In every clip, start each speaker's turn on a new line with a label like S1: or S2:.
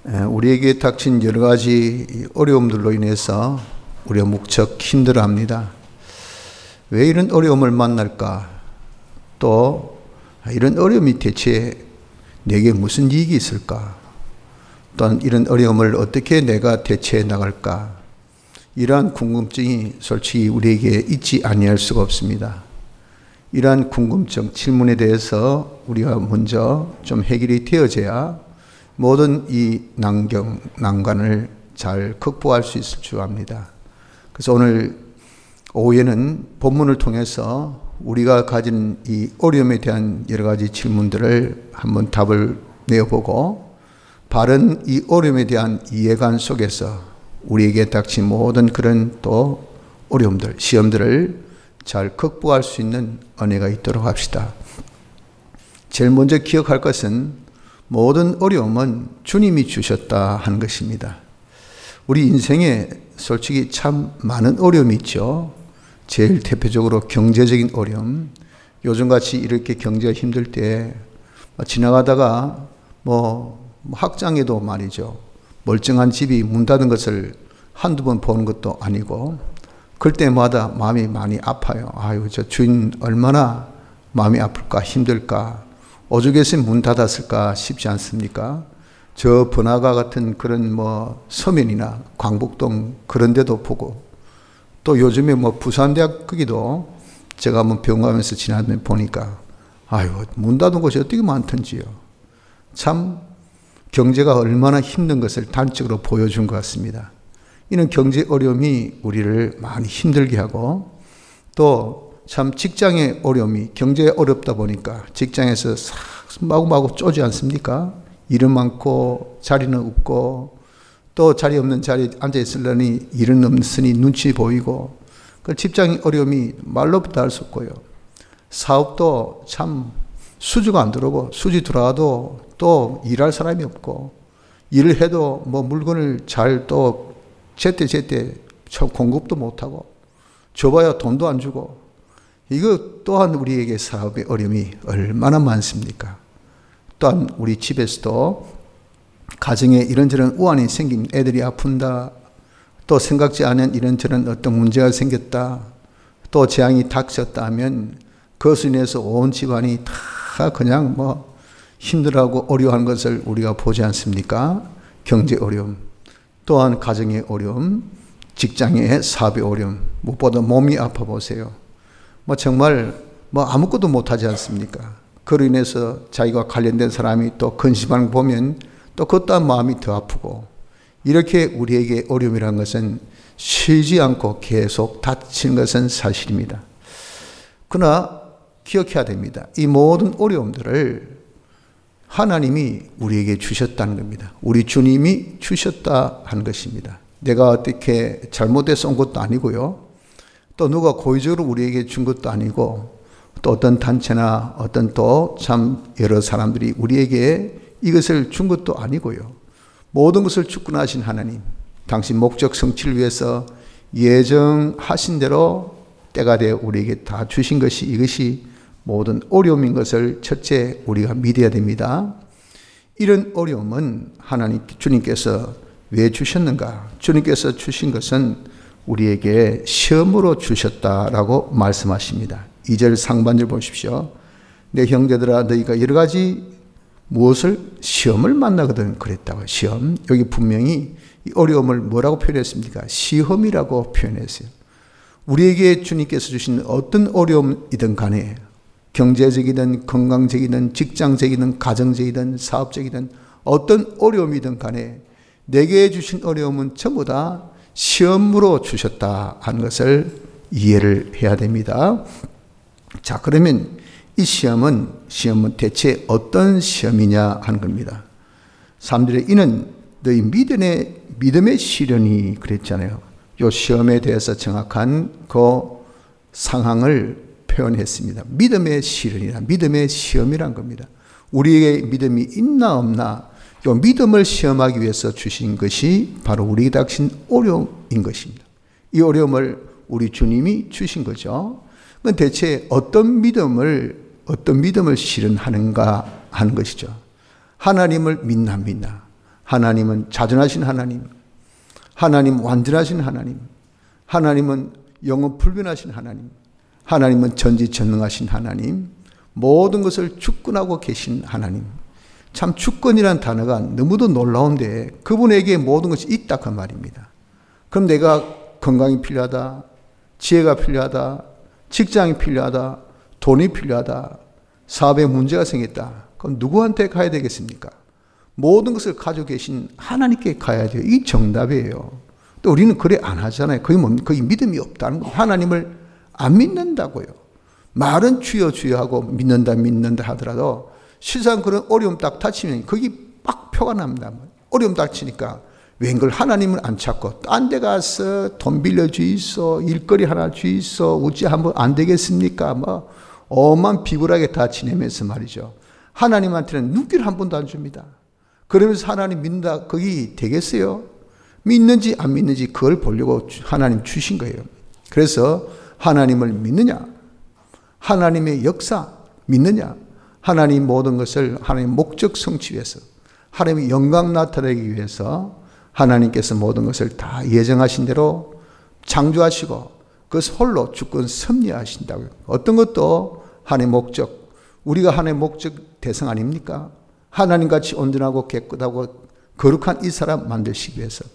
S1: 우리에게 닥친 여러 가지 어려움들로 인해서 우리가 무척 힘들어합니다. 왜 이런 어려움을 만날까? 또 이런 어려움이 대체 내게 무슨 이익이 있을까? 또한 이런 어려움을 어떻게 내가 대처해 나갈까? 이러한 궁금증이 솔직히 우리에게 있지 아니할 수가 없습니다. 이러한 궁금증, 질문에 대해서 우리가 먼저 좀 해결이 되어져야 모든 이 난관을 잘 극복할 수 있을 줄 압니다. 그래서 오늘 오후에는 본문을 통해서 우리가 가진 이 어려움에 대한 여러 가지 질문들을 한번 답을 내어보고, 바른 이 어려움에 대한 이해관 속에서 우리에게 닥친 모든 그런 또 어려움들, 시험들을 잘 극복할 수 있는 은혜가 있도록 합시다. 제일 먼저 기억할 것은 모든 어려움은 주님이 주셨다 하는 것입니다. 우리 인생에 솔직히 참 많은 어려움이 있죠. 제일 대표적으로 경제적인 어려움. 요즘같이 이렇게 경제가 힘들 때 지나가다가 학장에도 말이죠, 멀쩡한 집이 문 닫은 것을 한두 번 보는 것도 아니고, 그럴 때마다 마음이 많이 아파요. 아유, 저 주인 얼마나 마음이 아플까, 힘들까. 오죽했으면 문 닫았을까 싶지 않습니까? 저 번화가 같은 그런 서면이나 광복동 그런 데도 보고, 또 요즘에 부산대학 거기도 제가 한번 병 가면서 지나다 보니까 아유, 문 닫은 곳이 어떻게 많던지요. 참 경제가 얼마나 힘든 것을 단적으로 보여준 것 같습니다. 이런 경제 어려움이 우리를 많이 힘들게 하고, 또 참 직장의 어려움이, 경제가 어렵다 보니까 직장에서 마구마구 쪼지 않습니까? 일은 많고 자리는 없고, 또 자리 없는 자리에 앉아 있으려니 일은 없으니 눈치 보이고, 그 직장의 어려움이 말로부터 할 수 없고요. 사업도 참 수주가 안 들어오고, 수주 들어와도 또 일할 사람이 없고, 일을 해도 물건을 잘 또 제때 공급도 못하고, 줘봐야 돈도 안 주고, 이거 또한 우리에게 사업의 어려움이 얼마나 많습니까? 또한 우리 집에서도 가정에 이런저런 우환이 생긴, 애들이 아픈다, 또 생각지 않은 이런저런 어떤 문제가 생겼다, 또 재앙이 닥쳤다 하면 그것으로 인해서 온 집안이 다 그냥 힘들어하고 어려워하는 것을 우리가 보지 않습니까? 경제 어려움, 또한 가정의 어려움, 직장의 사업의 어려움, 무엇보다 몸이 아파 보세요. 정말 아무것도 못하지 않습니까? 그로 인해서 자기가 관련된 사람이 또 근심하는 거 보면 또 그것 또한 마음이 더 아프고, 이렇게 우리에게 어려움이라는 것은 쉬지 않고 계속 닥치는 것은 사실입니다. 그러나 기억해야 됩니다. 이 모든 어려움들을 하나님이 우리에게 주셨다는 겁니다. 우리 주님이 주셨다 하는 것입니다. 내가 어떻게 잘못해서 온 것도 아니고요, 또 누가 고의적으로 우리에게 준 것도 아니고, 또 어떤 단체나 어떤 또 참 여러 사람들이 우리에게 이것을 준 것도 아니고요, 모든 것을 주권하신 하나님, 당신 목적 성취를 위해서 예정하신 대로 때가 되어 우리에게 다 주신 것이, 이것이 모든 어려움인 것을 첫째 우리가 믿어야 됩니다. 이런 어려움은 주님께서 왜 주셨는가? 주님께서 주신 것은 우리에게 시험으로 주셨다라고 말씀하십니다. 2절 상반절 보십시오. 내 형제들아, 너희가 여러 가지 무엇을 시험을 만나거든 그랬다고. 시험, 여기 분명히 이 어려움을 뭐라고 표현했습니까? 시험이라고 표현했어요. 우리에게 주님께서 주신 어떤 어려움이든 간에, 경제적이든 건강적이든 직장적이든 가정적이든 사업적이든 어떤 어려움이든 간에 내게 주신 어려움은 전부 다 시험으로 주셨다 하는 것을 이해를 해야 됩니다. 자, 그러면 이 시험은 대체 어떤 시험이냐 하는 겁니다. 사람들이 이는 너희 믿음의 시련이 그랬잖아요. 이 시험에 대해서 정확한 그 상황을 표현했습니다. 믿음의 시련이라, 믿음의 시험이란 겁니다. 우리에게 믿음이 있나 없나, 이 믿음을 시험하기 위해서 주신 것이 바로 우리에게 닥친 어려움인 것입니다. 이 어려움을 우리 주님이 주신 거죠. 그건 대체 어떤 믿음을 실현하는가 하는 것이죠. 하나님을 믿나 안 믿나, 하나님은 자존하신 하나님, 하나님 완전하신 하나님, 하나님은 영원 불변하신 하나님, 하나님은 전지전능하신 하나님, 모든 것을 주권하고 계신 하나님. 참 주권이라는 단어가 너무도 놀라운데 그분에게 모든 것이 있다 그 말입니다. 그럼 내가 건강이 필요하다, 지혜가 필요하다, 직장이 필요하다, 돈이 필요하다, 사업에 문제가 생겼다. 그럼 누구한테 가야 되겠습니까? 모든 것을 가지고 계신 하나님께 가야 돼요. 이 정답이에요. 또 우리는 그래 안 하잖아요. 그게 믿음이 없다는 거예요. 하나님을 안 믿는다고요. 말은 주여 주여 하고 믿는다 하더라도 실상 그런 어려움 딱 닥치면 거기 빡 표가 납니다. 어려움 닥치니까 웬걸 하나님을 안 찾고 딴 데 가서 돈 빌려 주이소, 일거리 하나 주이소, 어찌 한번 안 되겠습니까? 뭐 엄한 비굴하게 다 지내면서 말이죠. 하나님한테는 눈길 한 번도 안 줍니다. 그러면서 하나님 믿는다 거기 되겠어요? 믿는지 안 믿는지 그걸 보려고 하나님 주신 거예요. 그래서 하나님을 믿느냐? 하나님의 역사 믿느냐? 하나님 모든 것을 하나님의 목적 성취 위해서, 하나님의 영광 나타내기 위해서 하나님께서 모든 것을 다 예정하신 대로 창조하시고 그 홀로 주권 섭리하신다고요. 어떤 것도 하나님의 목적, 우리가 하나님의 목적 대상 아닙니까? 하나님같이 온전하고 깨끗하고 거룩한 이 사람 만드시기 위해서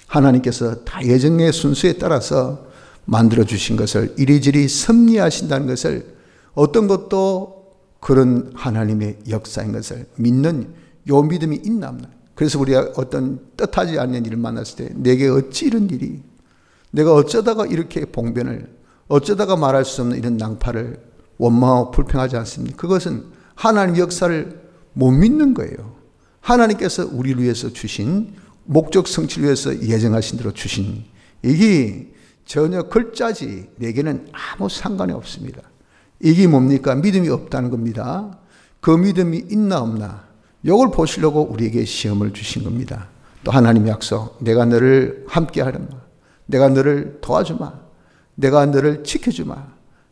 S1: 하나님께서 다 예정의 순수에 따라서 만들어주신 것을 이리저리 섭리하신다는 것을 어떤 것도 그런 하나님의 역사인 것을 믿는 요 믿음이 있나 없나. 그래서 우리가 어떤 뜻하지 않는 일을 만났을 때 내게 어찌 이런 일이, 내가 어쩌다가 이렇게 봉변을, 어쩌다가 말할 수 없는 이런 낭파를 원망하고 불평하지 않습니까? 그것은 하나님 역사를 못 믿는 거예요. 하나님께서 우리를 위해서 주신 목적 성취를 위해서 예정하신 대로 주신 이게 전혀 글자지 내게는 아무 상관이 없습니다. 이게 뭡니까? 믿음이 없다는 겁니다. 그 믿음이 있나 없나 이걸 보시려고 우리에게 시험을 주신 겁니다. 또 하나님 약속, 내가 너를 함께 하려마, 내가 너를 도와주마, 내가 너를 지켜주마,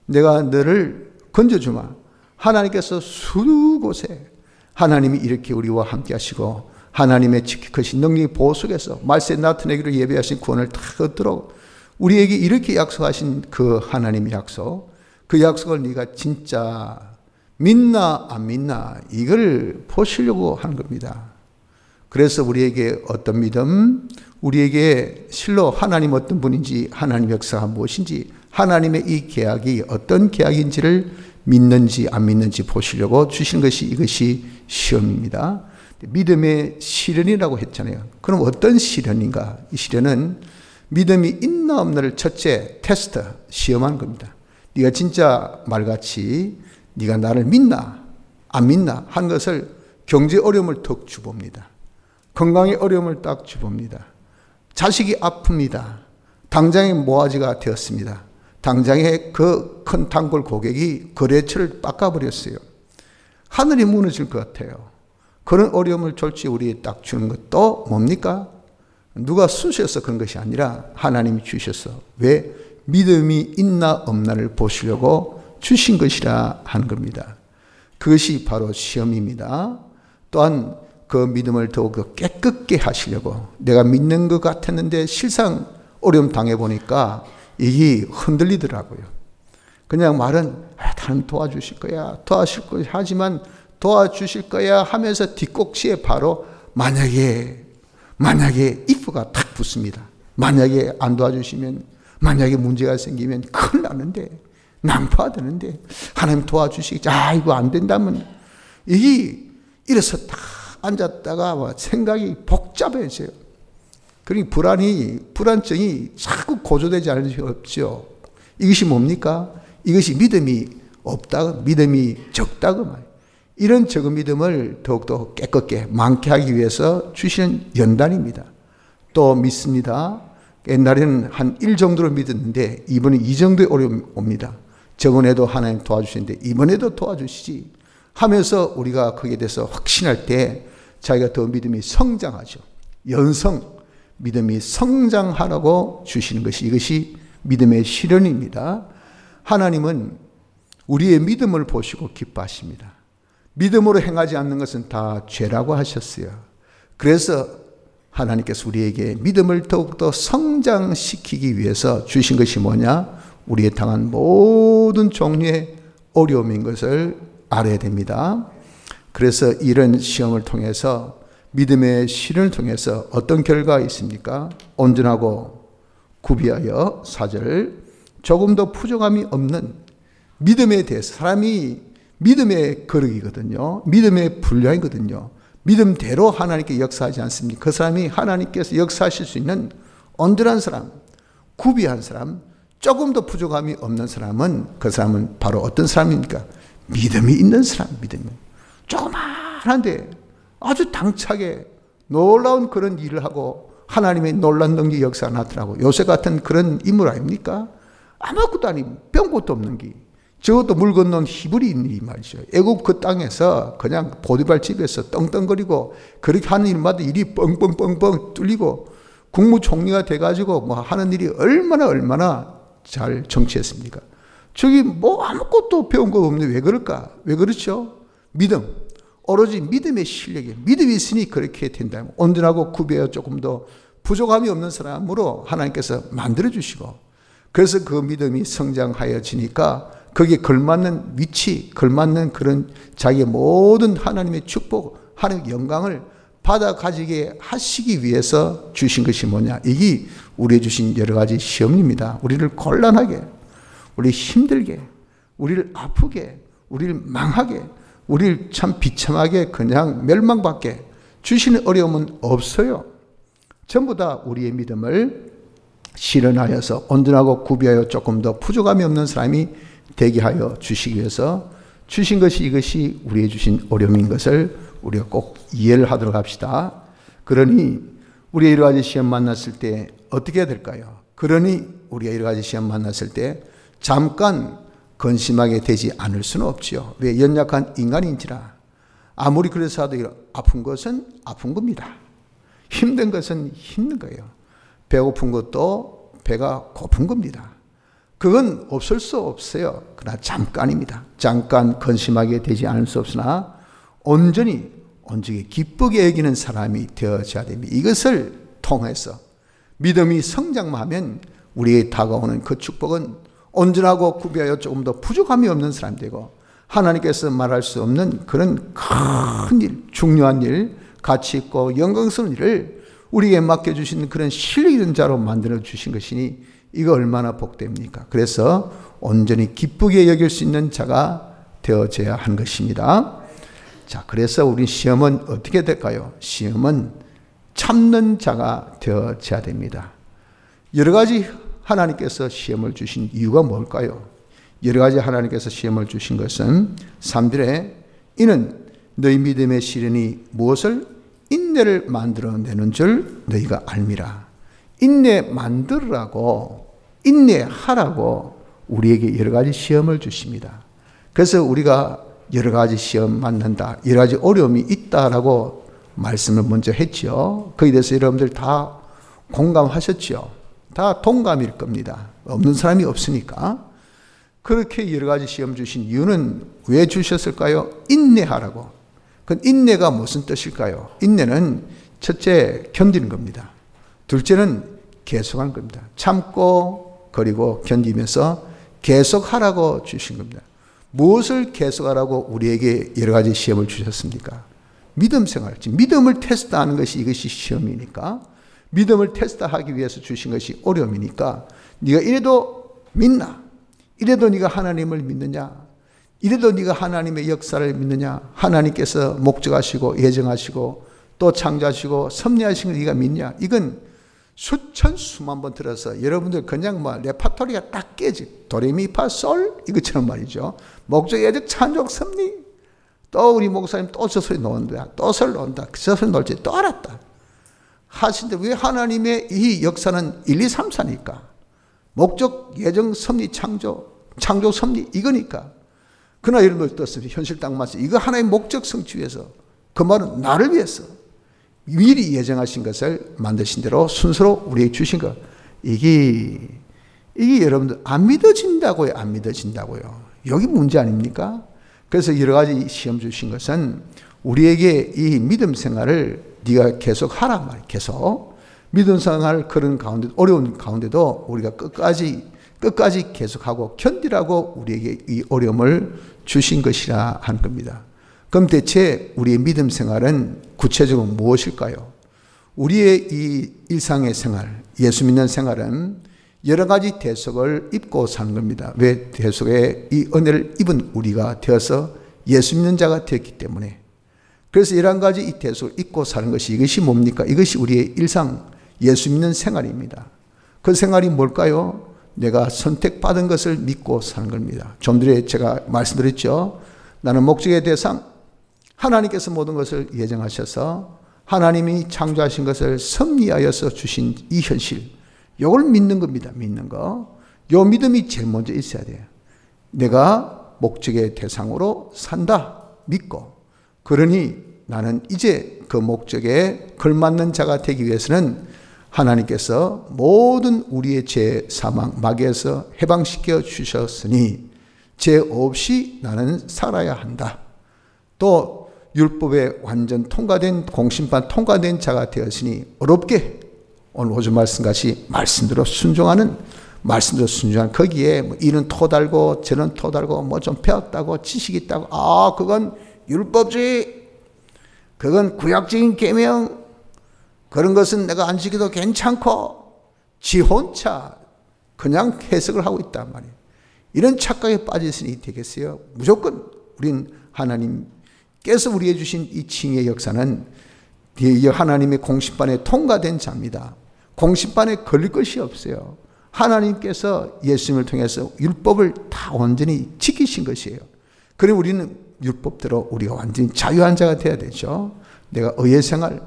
S1: 내가 너를 건져주마. 하나님께서 수곳에 하나님이 이렇게 우리와 함께 하시고 하나님의 지키신 능력의 보호 속에서 말세에 나타내기로 예배하신 구원을 다 얻도록 우리에게 이렇게 약속하신 그 하나님의 약속, 그 약속을 네가 진짜 믿나 안 믿나 이걸 보시려고 하는 겁니다. 그래서 우리에게 어떤 믿음, 우리에게 실로 하나님 어떤 분인지, 하나님 역사가 무엇인지, 하나님의 이 계약이 어떤 계약인지를 믿는지 안 믿는지 보시려고 주신 것이 이것이 시험입니다. 믿음의 시련이라고 했잖아요. 그럼 어떤 시련인가? 이 시련은 믿음이 있나 없나를 첫째 테스트, 시험하는 겁니다. 네가 진짜 말같이 네가 나를 믿나 안 믿나 하는 것을 경제 어려움을 턱 주봅니다. 건강의 어려움을 딱 주봅니다. 자식이 아픕니다. 당장에 모아지가 되었습니다. 당장에 그 큰 단골 고객이 거래처를 깎아버렸어요. 하늘이 무너질 것 같아요. 그런 어려움을 졸지 우리에 딱 주는 것도 뭡니까? 누가 쑤셔서 그런 것이 아니라 하나님이 주셔서 왜 믿음이 있나 없나를 보시려고 주신 것이라 하는 겁니다. 그것이 바로 시험입니다. 또한 그 믿음을 더욱 깨끗게 하시려고 내가 믿는 것 같았는데 실상 어려움 당해보니까 이게 흔들리더라고요. 그냥 말은 하나님 도와주실 거야, 도와주실 거야 하지만 도와주실 거야 하면서 뒷꼭지에 바로 만약에 if가 탁 붙습니다. 만약에 안 도와주시면, 만약에 문제가 생기면 큰일 나는데, 낭파되는데 하나님 도와주시겠지. 이거 안 된다면 이게 이래서 딱 앉았다가 생각이 복잡해져요. 그러니 불안증이 자꾸 고조되지 않을 수 없죠. 이것이 뭡니까? 이것이 믿음이 없다, 믿음이 적다고 말이에요. 이런 적은 믿음을 더욱더 깨끗게 많게 하기 위해서 주시는 연단입니다. 또 믿습니다. 옛날에는 한 1 정도로 믿었는데 이번에 2 정도의 어려움이 옵니다. 저번에도 하나님 도와주시는데 이번에도 도와주시지 하면서 우리가 거기에 대해서 확신할 때 자기가 더 믿음이 성장하죠. 믿음이 성장하라고 주시는 것이 이것이 믿음의 실현입니다. 하나님은 우리의 믿음을 보시고 기뻐하십니다. 믿음으로 행하지 않는 것은 다 죄라고 하셨어요. 그래서 하나님께서 우리에게 믿음을 더욱더 성장시키기 위해서 주신 것이 뭐냐? 우리의 당한 모든 종류의 어려움인 것을 알아야 됩니다. 그래서 이런 시험을 통해서 믿음의 시련을 통해서 어떤 결과가 있습니까? 온전하고 구비하여 4절 조금도 부족함이 없는 믿음에 대해서 사람이 믿음의 거룩이거든요. 믿음의 분량이거든요. 믿음대로 하나님께 역사하지 않습니까? 그 사람이 하나님께서 역사하실 수 있는 온전한 사람, 구비한 사람, 조금 더 부족함이 없는 사람은 그 사람은 바로 어떤 사람입니까? 믿음이 있는 사람, 믿음이. 조그만한데 아주 당차게 놀라운 그런 일을 하고 하나님의 놀라운 능력 역사가 나타나고 요새 같은 그런 인물 아닙니까? 아무것도 아닌 병것도 없는 게 저것도 물 건넌 히브리 인이 말이죠. 애국 그 땅에서 그냥 보디발 집에서 떵떵거리고 그렇게 하는 일마다 일이 뻥뻥뻥뻥 뚫리고 국무총리가 돼가지고 뭐 하는 일이 얼마나 잘 정치했습니까? 저기 뭐 아무것도 배운 거 없는데 왜 그럴까? 왜 그렇죠? 믿음. 오로지 믿음의 실력이에요. 믿음이 있으니 그렇게 된다. 온전하고 구비하여 조금 더 부족함이 없는 사람으로 하나님께서 만들어주시고 그래서 그 믿음이 성장하여지니까 거기에 걸맞는 위치, 걸맞는 그런 자기의 모든 하나님의 축복, 하나님의 영광을 받아 가지게 하시기 위해서 주신 것이 뭐냐? 이게 우리에게 주신 여러 가지 시험입니다. 우리를 곤란하게, 우리를 힘들게, 우리를 아프게, 우리를 망하게, 우리를 참 비참하게 그냥 멸망받게 주시는 어려움은 없어요. 전부 다 우리의 믿음을 실현하여서 온전하고 구비하여 조금 더 부족함이 없는 사람이 되게 하여 주시기 위해서 주신 것이 이것이 우리에게 주신 어려움인 것을 우리가 꼭 이해를 하도록 합시다. 그러니 우리가 여러 가지 시험 만났을 때 어떻게 해야 될까요? 그러니 우리가 여러 가지 시험 만났을 때 잠깐 근심하게 되지 않을 수는 없지요. 왜? 연약한 인간인지라. 아무리 그래서 하도 아픈 것은 아픈 겁니다. 힘든 것은 힘든 거예요. 배고픈 것도 배가 고픈 겁니다. 그건 없을 수 없어요. 그러나 잠깐입니다. 잠깐 근심하게 되지 않을 수 없으나 온전히 기쁘게 여기는 사람이 되어져야 됩니다. 이것을 통해서 믿음이 성장만 하면 우리에게 다가오는 그 축복은 온전하고 구비하여 조금 더 부족함이 없는 사람이 되고 하나님께서 말할 수 없는 그런 큰 일, 중요한 일, 가치 있고 영광스러운 일을 우리에게 맡겨주신 그런 실력 있는 자로 만들어 주신 것이니 이거 얼마나 복됩니까? 그래서 온전히 기쁘게 여길 수 있는 자가 되어져야 한 것입니다. 자, 그래서 우리 시험은 어떻게 될까요? 시험은 참는 자가 되어져야 됩니다. 여러 가지 하나님께서 시험을 주신 이유가 뭘까요? 여러 가지 하나님께서 시험을 주신 것은 3절에 이는 너희 믿음의 시련이 무엇을 인내를 만들어내는 줄 너희가 알미라. 인내 만들으라고 인내하라고 우리에게 여러 가지 시험을 주십니다. 그래서 우리가 여러 가지 시험 만난다, 여러 가지 어려움이 있다라고 말씀을 먼저 했죠. 거기에 대해서 여러분들 다 공감하셨죠. 다 동감일 겁니다. 없는 사람이 없으니까. 그렇게 여러 가지 시험 주신 이유는 왜 주셨을까요? 인내하라고. 그 인내가 무슨 뜻일까요? 인내는 첫째 견디는 겁니다. 둘째는 계속하는 겁니다. 참고 그리고 견디면서 계속하라고 주신 겁니다. 무엇을 계속하라고 우리에게 여러 가지 시험을 주셨습니까? 믿음 생활, 믿음을 테스트하는 것이 이것이 시험이니까 믿음을 테스트하기 위해서 주신 것이 어려움이니까 네가 이래도 믿나? 이래도 네가 하나님을 믿느냐? 이래도 네가 하나님의 역사를 믿느냐? 하나님께서 목적하시고 예정하시고 또 창조하시고 섭리하신 걸 네가 믿냐? 이건 수천 수만 번 들어서 여러분들 그냥 뭐 레파토리가 딱 깨지. 도레미파솔 이것처럼 말이죠. 목적 예정 창조 섭리. 또 우리 목사님 또 저 소리 놓는다. 또 소리 놓는다. 저 소리 놓을지 또 알았다. 하신데 왜 하나님의 이 역사는 1, 2, 3, 4니까. 목적, 예정, 섭리, 창조 섭리 이거니까. 그러나 이런 걸 떴습니다. 현실 딱 맞서 이거 하나의 목적 성취 위해서. 그 말은 나를 위해서. 미리 예정하신 것을 만드신 대로 순서로 우리에게 주신 것. 이게 여러분들 안 믿어진다고요. 안 믿어진다고요. 여기 문제 아닙니까? 그래서 여러 가지 시험 주신 것은 우리에게 이 믿음 생활을 네가 계속 하란 말이야. 계속. 믿음 생활 그런 가운데, 어려운 가운데도 우리가 끝까지 계속하고 견디라고 우리에게 이 어려움을 주신 것이라 하는 겁니다. 그럼 대체 우리의 믿음 생활은 구체적으로 무엇일까요? 우리의 이 일상의 생활, 예수 믿는 생활은 여러 가지 대속을 입고 사는 겁니다. 왜? 대속의 이 은혜를 입은 우리가 되어서 예수 믿는 자가 되었기 때문에. 그래서 11가지 이 대속을 입고 사는 것이, 이것이 뭡니까? 이것이 우리의 일상 예수 믿는 생활입니다. 그 생활이 뭘까요? 내가 선택받은 것을 믿고 사는 겁니다. 좀 전에 제가 말씀드렸죠. 나는 목적의 대상, 하나님께서 모든 것을 예정하셔서 하나님이 창조하신 것을 섭리하여서 주신 이 현실, 이걸 믿는 겁니다. 믿는 거. 요 믿음이 제일 먼저 있어야 돼요. 내가 목적의 대상으로 산다. 믿고. 그러니 나는 이제 그 목적에 걸맞는 자가 되기 위해서는 하나님께서 모든 우리의 죄, 사망, 마귀에서 해방시켜 주셨으니 죄 없이 나는 살아야 한다. 또 율법에 완전 통과된, 공심판 통과된 자가 되었으니 어렵게 오늘 오전 말씀같이 말씀대로 순종하는 거기에 뭐 이는 토달고 저는 토달고 뭐 좀 배웠다고 지식 있다고, 그건 율법주의, 그건 구약적인 계명, 그런 것은 내가 안 지켜도 괜찮고 지 혼자 그냥 해석을 하고 있단 말이에요. 이런 착각에 빠졌으니 되겠어요? 무조건 우린 하나님께서 우리에게 주신 이 칭의의 역사는 하나님의 공심판에 통과된 자입니다. 공심판에 걸릴 것이 없어요. 하나님께서 예수님을 통해서 율법을 다 완전히 지키신 것이에요. 그럼 우리는 율법대로 우리가 완전히 자유한 자가 되어야 되죠. 내가 의의 생활,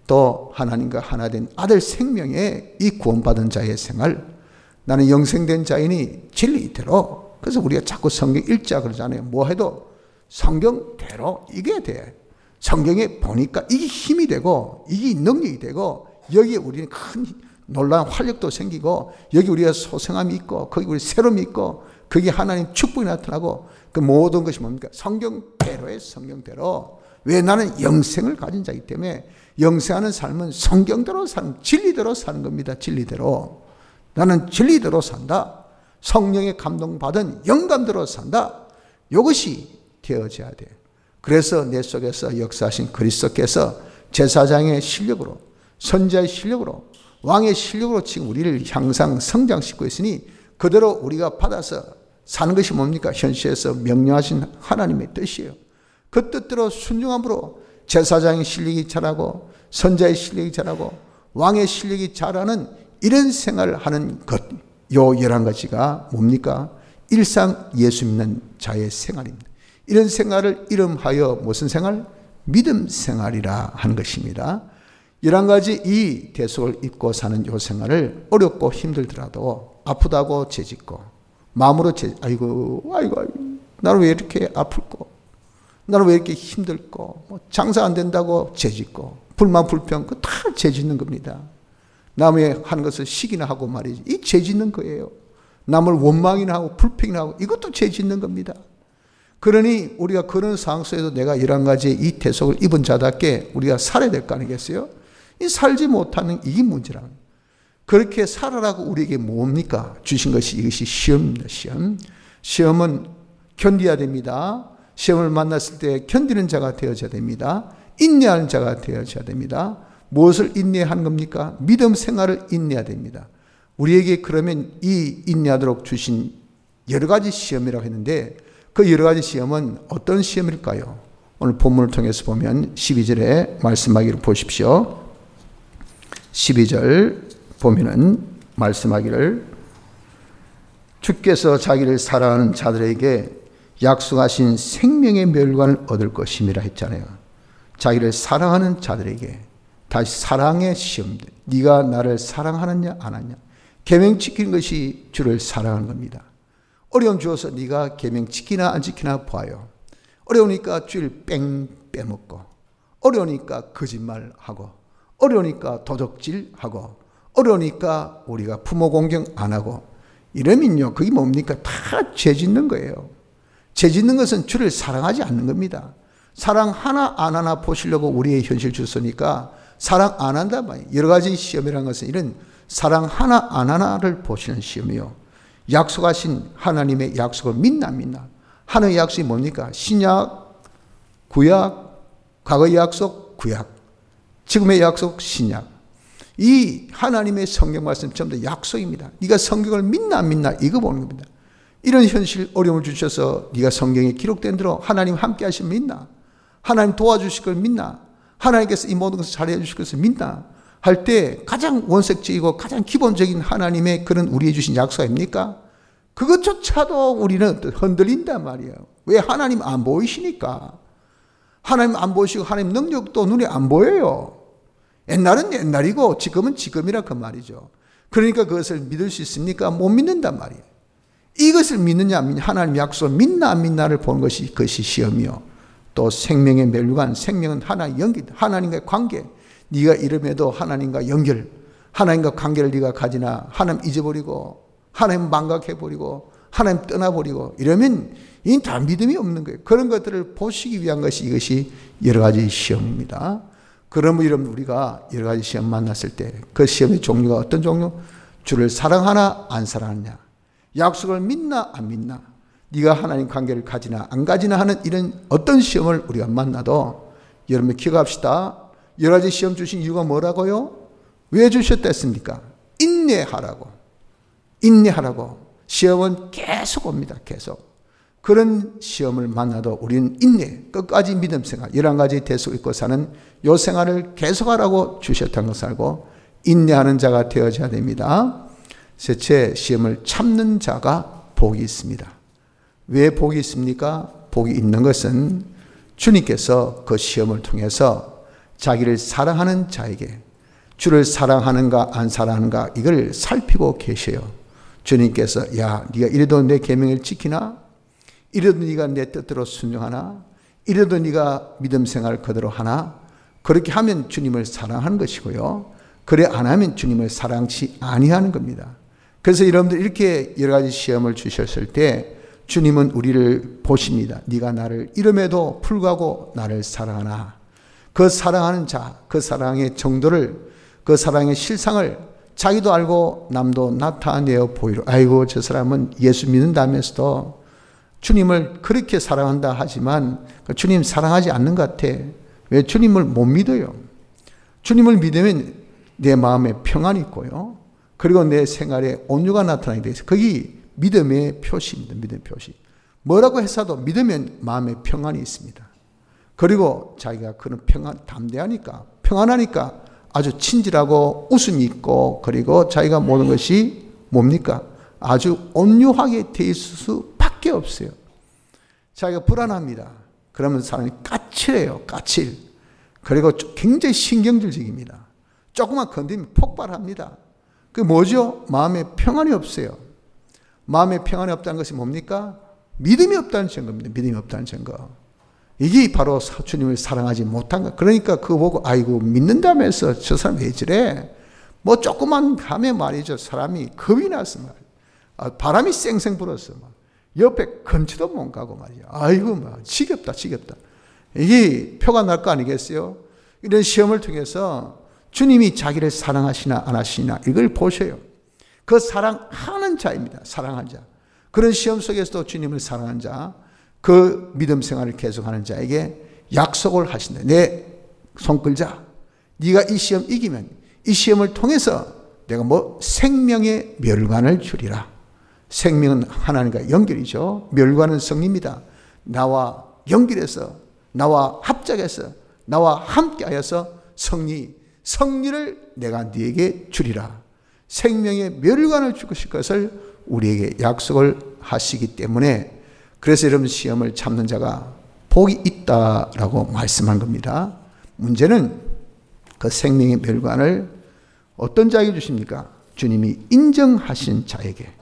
S1: 또 하나님과 하나 된 아들 생명에 이 구원받은 자의 생활, 나는 영생된 자이니 진리대로. 그래서 우리가 자꾸 성경 읽자 그러잖아요. 뭐 해도 성경대로 이게 돼. 성경에 보니까 이게 힘이 되고 이게 능력이 되고, 여기에 우리는 큰 놀라운 활력도 생기고, 여기 우리가 소생함이 있고, 거기 우리 새로움이 있고, 거기 하나님 축복이 나타나고, 그 모든 것이 뭡니까? 성경대로의 성경대로. 왜? 나는 영생을 가진 자이기 때문에. 영생하는 삶은 성경대로 사는, 진리대로 사는 겁니다. 진리대로. 나는 진리대로 산다. 성령의 감동받은 영감대로 산다. 이것이 되어져야 돼. 그래서 내 속에서 역사하신 그리스도께서 제사장의 실력으로, 선지자의 실력으로, 왕의 실력으로 지금 우리를 향상 성장시키고 있으니, 그대로 우리가 받아서 사는 것이 뭡니까? 현실에서 명령하신 하나님의 뜻이에요. 그 뜻대로 순종함으로 제사장의 실력이 자라고, 선지자의 실력이 자라고, 왕의 실력이 자라는 이런 생활을 하는 것, 요 11가지가 뭡니까? 일상 예수 믿는 자의 생활입니다. 이런 생활을 이름하여 무슨 생활? 믿음 생활이라 하는 것입니다. 11가지 이 대속을 입고 사는 요 생활을 어렵고 힘들더라도, 아프다고 죄짓고, 마음으로 아이고, 나는 왜 이렇게 아플고, 나는 왜 이렇게 힘들고, 뭐 장사 안 된다고 죄짓고, 불만 불평, 그거 다 죄짓는 겁니다. 남의 하는 것을 시기나 하고 말이지, 이 죄짓는 거예요. 남을 원망이나 하고 불평이나 하고, 이것도 죄짓는 겁니다. 그러니 우리가 그런 상황 속에서 내가 11가지의 이 대속을 입은 자답게 우리가 살아야 될 거 아니겠어요? 이 살지 못하는 이게 문제라는 거예요. 그렇게 살아라고 우리에게 뭡니까? 주신 것이, 이것이 시험입니다. 시험은 견뎌야 됩니다. 시험을 만났을 때 견디는 자가 되어져야 됩니다. 인내하는 자가 되어져야 됩니다. 무엇을 인내하는 겁니까? 믿음 생활을 인내해야 됩니다. 우리에게 그러면 이 인내하도록 주신 여러 가지 시험이라고 했는데, 그 여러 가지 시험은 어떤 시험일까요? 오늘 본문을 통해서 보면 12절에 말씀하기를 보십시오. 12절 보면은 말씀하기를, 주께서 자기를 사랑하는 자들에게 약속하신 생명의 멸관을 얻을 것임이라 했잖아요. 자기를 사랑하는 자들에게, 다시 사랑의 시험, 네가 나를 사랑하느냐 안 하느냐. 계명 지키는 것이 주를 사랑하는 겁니다. 어려움 주어서 네가 계명 지키나 안 지키나 봐요. 어려우니까 주일 뺑 빼먹고, 어려우니까 거짓말하고, 어려우니까 도적질하고, 어려우니까 우리가 부모 공경 안 하고, 이러면요, 그게 뭡니까? 다 죄 짓는 거예요. 죄 짓는 것은 주를 사랑하지 않는 겁니다. 사랑 하나 안 하나 보시려고 우리의 현실 주소니까 사랑 안 한단 말이에요. 여러 가지 시험이라는 것은 이런 사랑 하나 안 하나를 보시는 시험이요. 약속하신 하나님의 약속을 믿나 안 믿나. 하나님의 약속이 뭡니까? 신약, 구약, 과거의 약속, 구약, 지금의 약속, 신약. 이 하나님의 성경 말씀 전부 다 약속입니다. 네가 성경을 믿나 안 믿나 이거 보는 겁니다. 이런 현실 어려움을 주셔서 네가 성경에 기록된 대로 하나님 함께 하시면 믿나? 하나님 도와주실 걸 믿나? 하나님께서 이 모든 것을 잘해 주실 것을 믿나? 할 때 가장 원색적이고 가장 기본적인 하나님의 그런 우리에 주신 약속 아닙니까? 그것조차도 우리는 흔들린단 말이에요. 왜? 하나님 안 보이시니까. 하나님 안 보이시고 하나님 능력도 눈에 안 보여요. 옛날은 옛날이고 지금은 지금이라 그 말이죠. 그러니까 그것을 믿을 수 있습니까? 못 믿는단 말이에요. 이것을 믿느냐 안 믿느냐, 하나님 약속을 믿나 안 믿나를 보는 것이 그것이 시험이요. 또 생명의 멸관, 생명은 하나의 연결, 하나님과의 관계. 네가 이름에도 하나님과 연결, 하나님과 관계를 네가 가지나 하나님 잊어버리고 하나님 망각해버리고 하나님 떠나버리고 이러면 이 다 믿음이 없는 거예요. 그런 것들을 보시기 위한 것이 이것이 여러 가지 시험입니다. 그러면 여러분 우리가 여러 가지 시험 만났을 때 그 시험의 종류가 어떤 종류? 주를 사랑하나 안 사랑하느냐, 약속을 믿나 안 믿나, 네가 하나님 관계를 가지나 안 가지나 하는 이런 어떤 시험을 우리가 만나도 여러분 기억합시다. 여러 가지 시험 주신 이유가 뭐라고요? 왜 주셨다 했습니까? 인내하라고. 인내하라고. 시험은 계속 옵니다. 계속. 그런 시험을 만나도 우리는 인내, 끝까지 믿음 생활, 11가지 대속 있고 사는 요 생활을 계속하라고 주셨다는 것을 알고 인내하는 자가 되어져야 됩니다. 셋째, 시험을 참는 자가 복이 있습니다. 왜 복이 있습니까? 복이 있는 것은 주님께서 그 시험을 통해서 자기를 사랑하는 자에게 주를 사랑하는가 안 사랑하는가 이걸 살피고 계셔요. 주님께서 야, 네가 이래도 내 계명을 지키나? 이래도 네가 내 뜻대로 순종하나? 이래도 네가 믿음 생활을 그대로 하나? 그렇게 하면 주님을 사랑하는 것이고요. 그래 안 하면 주님을 사랑치 아니하는 겁니다. 그래서 여러분들 이렇게 여러 가지 시험을 주셨을 때 주님은 우리를 보십니다. 네가 나를 이름에도 불구하고 나를 사랑하나? 그 사랑하는 자, 그 사랑의 정도를, 그 사랑의 실상을 자기도 알고 남도 나타내어 보이려. 아이고 저 사람은 예수 믿는다면서도 주님을 그렇게 사랑한다 하지만 주님 사랑하지 않는 것 같아. 왜? 주님을 못 믿어요. 주님을 믿으면 내 마음에 평안이 있고요. 그리고 내 생활에 온유가 나타나게 돼 있어요. 그게 믿음의 표시입니다. 믿음의 표시. 뭐라고 해서도 믿으면 마음에 평안이 있습니다. 그리고 자기가 그런 평안, 담대하니까, 평안하니까 아주 친절하고 웃음이 있고, 그리고 자기가 모든 것이 뭡니까? 아주 온유하게 돼 있을 수밖에 없어요. 자기가 불안합니다. 그러면 사람이 까칠해요. 까칠. 그리고 굉장히 신경질적입니다. 조금만 건드리면 폭발합니다. 그게 뭐죠? 마음에 평안이 없어요. 마음에 평안이 없다는 것이 뭡니까? 믿음이 없다는 증거입니다. 믿음이 없다는 증거. 이게 바로 주님을 사랑하지 못한 것. 그러니까 그거 보고 아이고 믿는다면서 저 사람 왜 저래? 뭐 조금만 하면 말이죠. 사람이 겁이 나서 말이에요. 바람이 쌩쌩 불었어. 막. 옆에 근처도 못 가고 말이죠. 아이고 막 지겹다 지겹다. 이게 표가 날 거 아니겠어요? 이런 시험을 통해서 주님이 자기를 사랑하시나 안 하시나 이걸 보셔요. 그 사랑하는 자입니다. 사랑한 자. 그런 시험 속에서도 주님을 사랑한 자, 그 믿음 생활을 계속하는 자에게 약속을 하신다. 내 손 끌자. 네가 이 시험 이기면 이 시험을 통해서 내가 뭐 생명의 멸관을 주리라. 생명은 하나님과 연결이죠. 멸관은 성리입니다. 나와 연결해서, 나와 합작해서, 나와 함께하여서 성리를 내가 네게 주리라. 생명의 멸관을 주실 것을 우리에게 약속을 하시기 때문에 그래서 여러분 시험을 참는 자가 복이 있다라고 말씀한 겁니다. 문제는 그 생명의 멸관을 어떤 자에게 주십니까? 주님이 인정하신 자에게.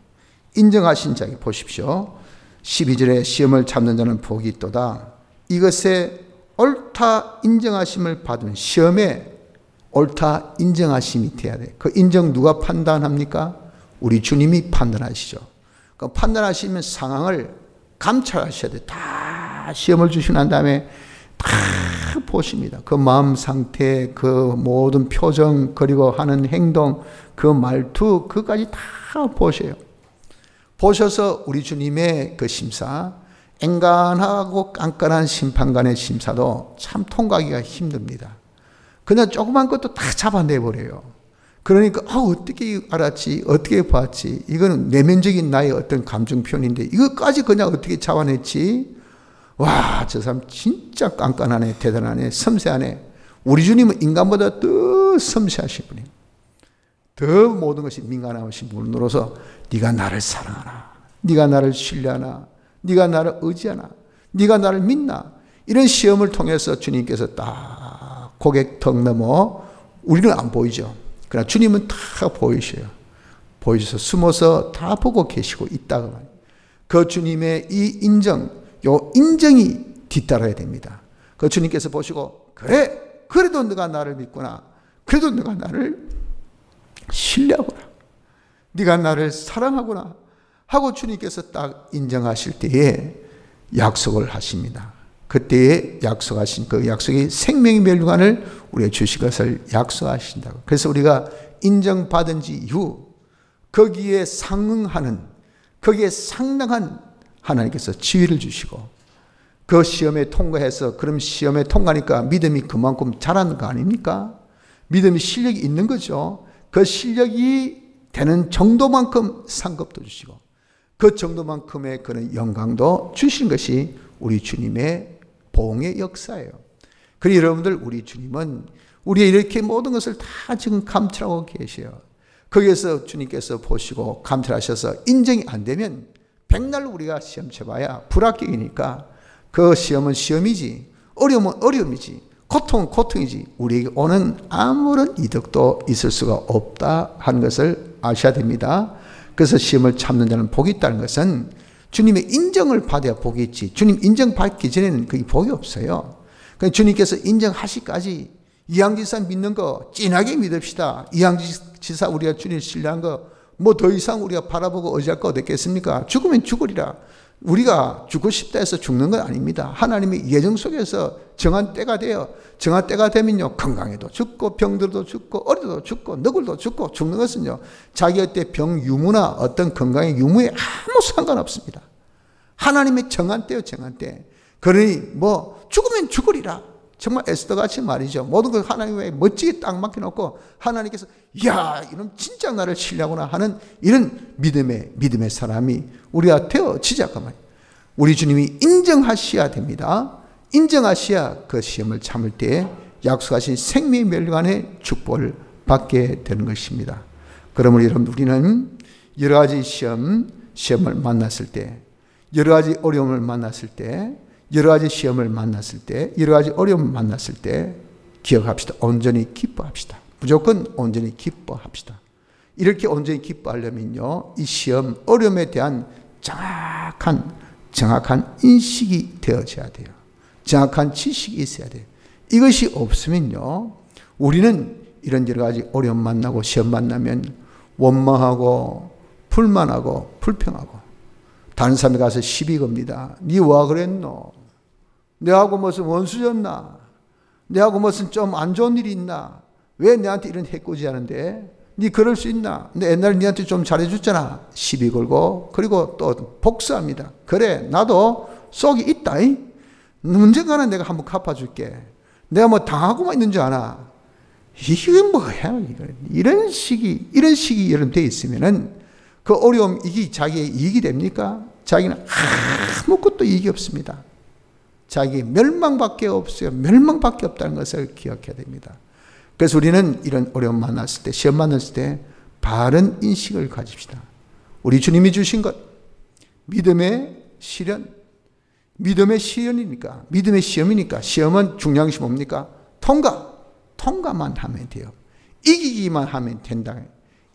S1: 인정하신 자에게 보십시오. 12절에 시험을 참는 자는 복이 있도다. 이것에 옳다 인정하심을 받은 시험에 옳다 인정하심이 돼야 돼. 그 인정 누가 판단합니까? 우리 주님이 판단하시죠. 그 판단하시면 상황을 감찰하셔야 돼. 다 시험을 주시고 난 다음에 다 보십니다. 그 마음 상태, 그 모든 표정, 그리고 하는 행동, 그 말투, 그까지 다 보셔요. 보셔서 우리 주님의 그 심사, 앵간하고 깐깐한 심판관의 심사도 참 통과하기가 힘듭니다. 그냥 조그만 것도 다 잡아내버려요. 그러니까 어떻게 알았지? 어떻게 봤지? 이거는 내면적인 나의 어떤 감정 표현인데 이것까지 그냥 어떻게 잡아냈지? 와, 저 사람 진짜 깐깐하네, 대단하네, 섬세하네. 우리 주님은 인간보다 더 섬세하신 분이에요. 더 모든 것이 민감하신 분으로서 네가 나를 사랑하나? 네가 나를 신뢰하나? 네가 나를 의지하나? 네가 나를 믿나? 이런 시험을 통해서 주님께서 딱 고개 턱 넘어 우리는 안 보이죠. 그러나 주님은 다 보이셔요. 보이셔서 숨어서 다 보고 계시고 있다고 말이에요. 그 주님의 이 인정, 요 인정이 뒤따라야 됩니다. 그 주님께서 보시고 그래, 그래도 네가 나를 믿구나. 그래도 네가 나를 신뢰하구나. 네가 나를 사랑하구나. 하고 주님께서 딱 인정하실 때에 약속을 하십니다. 그때에 약속하신 그 약속이 생명의 멸류관을 우리에게 주실 것을 약속하신다고. 그래서 우리가 인정받은 지 이후 거기에 상응하는, 거기에 상당한 하나님께서 지위를 주시고 그 시험에 통과해서, 그럼 시험에 통과하니까 믿음이 그만큼 자라는 거 아닙니까? 믿음이 실력이 있는 거죠. 그 실력이 되는 정도만큼 상급도 주시고 그 정도만큼의 그런 영광도 주신 것이 우리 주님의 보응의 역사예요. 그리고 여러분들, 우리 주님은 우리의 이렇게 모든 것을 다 지금 감찰하고 계셔요. 거기에서 주님께서 보시고 감찰하셔서 인정이 안 되면 백날 우리가 시험 쳐봐야 불합격이니까 그 시험은 시험이지, 어려움은 어려움이지, 고통은 고통이지 우리에게 오는 아무런 이득도 있을 수가 없다 하는 것을 아셔야 됩니다. 그래서 시험을 참는 자는 복이 있다는 것은 주님의 인정을 받아야 복이 있지, 주님 인정받기 전에는 그게 복이 없어요. 그러니까 주님께서 인정하시기까지 이양지사 믿는 거 진하게 믿읍시다. 이양지사 우리가 주님 신뢰한 거 뭐 더 이상 우리가 바라보고 의지할 거 어딨겠습니까? 죽으면 죽으리라. 우리가 죽고 싶다 해서 죽는 건 아닙니다. 하나님의 예정 속에서 정한 때가 돼요. 정한 때가 되면요, 건강에도 죽고 병들어도 죽고 어려도 죽고 너굴도 죽고, 죽는 것은요 자기의 때 병 유무나 어떤 건강의 유무에 아무 상관없습니다. 하나님의 정한 때요, 정한 때. 그러니 뭐 죽으면 죽으리라. 정말 에스더같이 말이죠. 모든 걸 하나님에 멋지게 딱 맡겨놓고 하나님께서 이야, 이런 진짜 나를 신뢰하구나 하는 이런 믿음의 사람이 우리가 되어지자고 말이에요. 우리 주님이 인정하셔야 됩니다. 인정하셔야 그 시험을 참을 때 약속하신 생명의 멸류관의 축복을 받게 되는 것입니다. 그러므로 여러분, 우리는 여러 가지 시험을 만났을 때, 여러 가지 어려움을 만났을 때, 여러 가지 시험을 만났을 때, 여러 가지 어려움을 만났을 때 기억합시다. 온전히 기뻐합시다. 무조건 온전히 기뻐합시다. 이렇게 온전히 기뻐하려면요, 이 시험, 어려움에 대한 정확한 인식이 되어져야 돼요. 정확한 지식이 있어야 돼요. 이것이 없으면요, 우리는 이런 여러 가지 어려움 만나고 시험 만나면 원망하고 불만하고 불평하고 다른 사람에 가서 시비 겁니다. 니 와 그랬노? 내하고 무슨 원수졌나? 내하고 무슨 좀 안 좋은 일이 있나? 왜 내한테 이런 해코지 하는데? 니 그럴 수 있나? 내 옛날에 니한테 좀 잘해줬잖아. 시비 걸고, 그리고 또 복수합니다. 그래, 나도 속이 있다. 언젠가는 내가 한번 갚아줄게. 내가 뭐 당하고만 있는 줄 아나? 이게 뭐야? 이런 식이 여러분 돼 있으면은 그 어려움, 이게 자기의 이익이 됩니까? 자기는 아무것도 이익이 없습니다. 자기 멸망밖에 없어요. 멸망밖에 없다는 것을 기억해야 됩니다. 그래서 우리는 이런 어려움 만났을 때, 시험 만났을 때 바른 인식을 가집시다. 우리 주님이 주신 것, 믿음의 시련, 믿음의 시련이니까, 믿음의 시험이니까, 시험은 중요한 것이 뭡니까? 통과만 하면 돼요. 이기기만 하면 된다.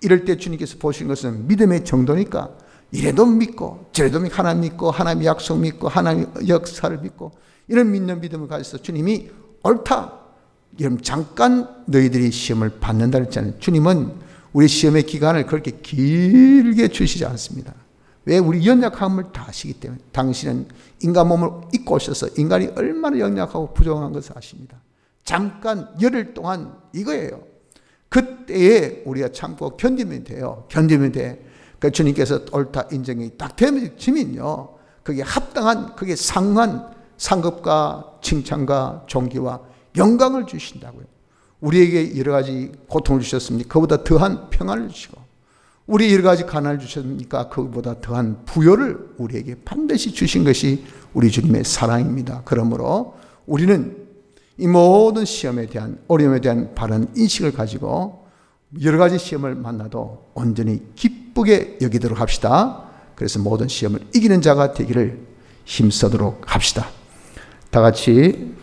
S1: 이럴 때 주님께서 보신 것은 믿음의 정도니까 이래도 믿고 저래도 믿고, 하나님 믿고 하나님 약속 믿고 하나님 역사를 믿고 이런 믿는 믿음을 가져서 주님이 옳다. 여러분, 잠깐 너희들이 시험을 받는다 했잖아요. 주님은 우리 시험의 기간을 그렇게 길게 주시지 않습니다. 왜? 우리 연약함을 다 아시기 때문에. 당신은 인간 몸을 입고 오셔서 인간이 얼마나 연약하고 부족한 것을 아십니다. 잠깐 열흘 동안 이거예요. 그때에 우리가 참고 견디면 돼요. 견디면 돼. 그 주님께서 옳다 인정이 딱 되면요, 그게 합당한, 그게 상한 상급과 칭찬과 존귀와 영광을 주신다고요. 우리에게 여러 가지 고통을 주셨습니까? 그보다 더한 평안을 주시고, 우리 여러 가지 가난을 주셨습니까? 그보다 더한 부요를 우리에게 반드시 주신 것이 우리 주님의 사랑입니다. 그러므로 우리는 이 모든 시험에 대한, 어려움에 대한 바른 인식을 가지고 여러 가지 시험을 만나도 온전히 기쁘게 여기도록 합시다. 그래서 모든 시험을 이기는 자가 되기를 힘쓰도록 합시다. 다 같이